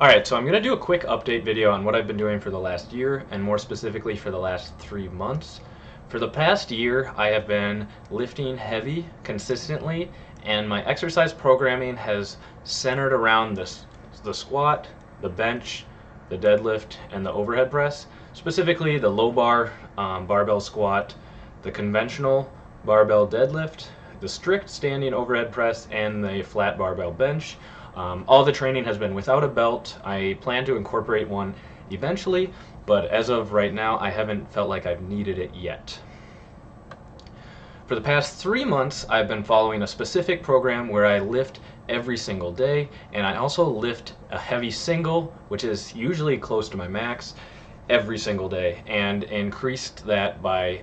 Alright, so I'm going to do a quick update video on what I've been doing for the last year, and more specifically for the last 3 months. For the past year, I have been lifting heavy consistently, and my exercise programming has centered around the squat, the bench, the deadlift, and the overhead press. Specifically the low bar barbell squat, the conventional barbell deadlift, the strict standing overhead press, and the flat barbell bench. All the training has been without a belt. I plan to incorporate one eventually, but as of right now, I haven't felt like I've needed it yet. For the past 3 months, I've been following a specific program where I lift every single day, and I also lift a heavy single, which is usually close to my max, every single day, and increased that by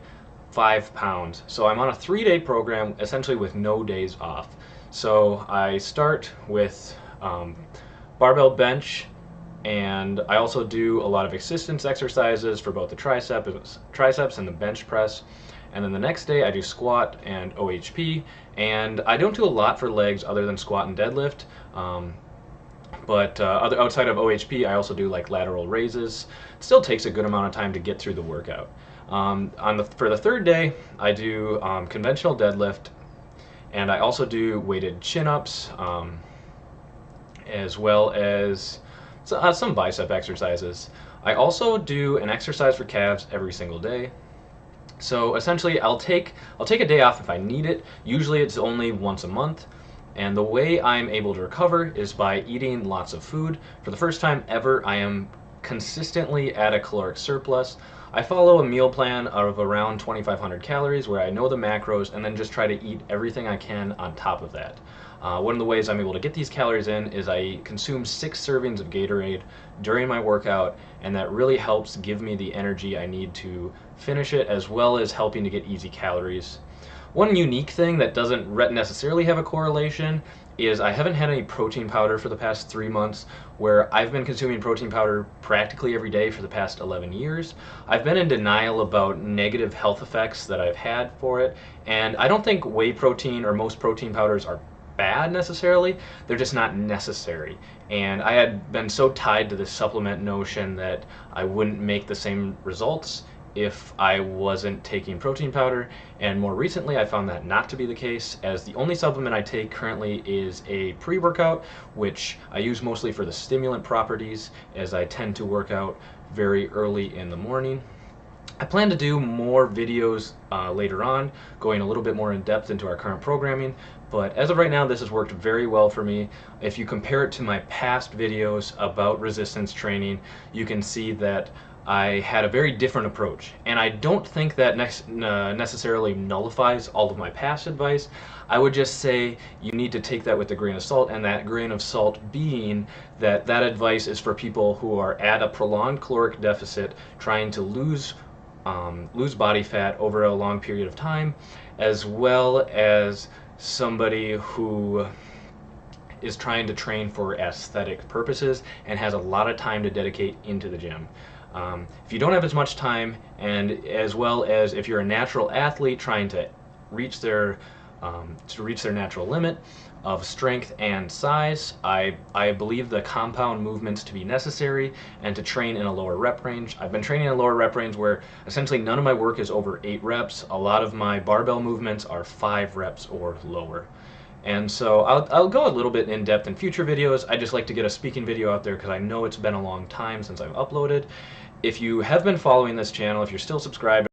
5 pounds. So I'm on a 3-day program, essentially with no days off. So I start with barbell bench, and I also do a lot of assistance exercises for both the triceps and the bench press. And then the next day I do squat and OHP, and I don't do a lot for legs other than squat and deadlift. Outside of OHP, I also do like lateral raises. It still takes a good amount of time to get through the workout. For the third day, I do conventional deadlift, and I also do weighted chin-ups, as well as some bicep exercises. I also do an exercise for calves every single day. So essentially, I'll take a day off if I need it. Usually it's only once a month. And the way I'm able to recover is by eating lots of food. For the first time ever, I am consistently at a caloric surplus. I follow a meal plan of around 2,500 calories where I know the macros and then just try to eat everything I can on top of that. One of the ways I'm able to get these calories in is I consume 6 servings of Gatorade during my workout, and that really helps give me the energy I need to finish it, as well as helping to get easy calories. One unique thing that doesn't necessarily have a correlation is I haven't had any protein powder for the past 3 months, where I've been consuming protein powder practically every day for the past 11 years. I've been in denial about negative health effects that I've had for it, and I don't think whey protein or most protein powders are bad necessarily, they're just not necessary. And I had been so tied to this supplement notion that I wouldn't make the same results if I wasn't taking protein powder, and more recently I found that not to be the case, as the only supplement I take currently is a pre-workout, which I use mostly for the stimulant properties, as I tend to work out very early in the morning. I plan to do more videos later on, going a little bit more in depth into our current programming, but as of right now, this has worked very well for me. If you compare it to my past videos about resistance training, you can see that I had a very different approach, and I don't think that necessarily nullifies all of my past advice. I would just say you need to take that with a grain of salt, and that grain of salt being that that advice is for people who are at a prolonged caloric deficit, trying to lose body fat over a long period of time, as well as somebody who is trying to train for aesthetic purposes and has a lot of time to dedicate into the gym. If you don't have as much time, and as well as if you're a natural athlete trying to reach their natural limit of strength and size, I believe the compound movements to be necessary and to train in a lower rep range. I've been training in a lower rep range where essentially none of my work is over 8 reps. A lot of my barbell movements are 5 reps or lower. And so I'll go a little bit in depth in future videos. I just like to get a speaking video out there because I know it's been a long time since I've uploaded. If you have been following this channel, if you're still subscribed,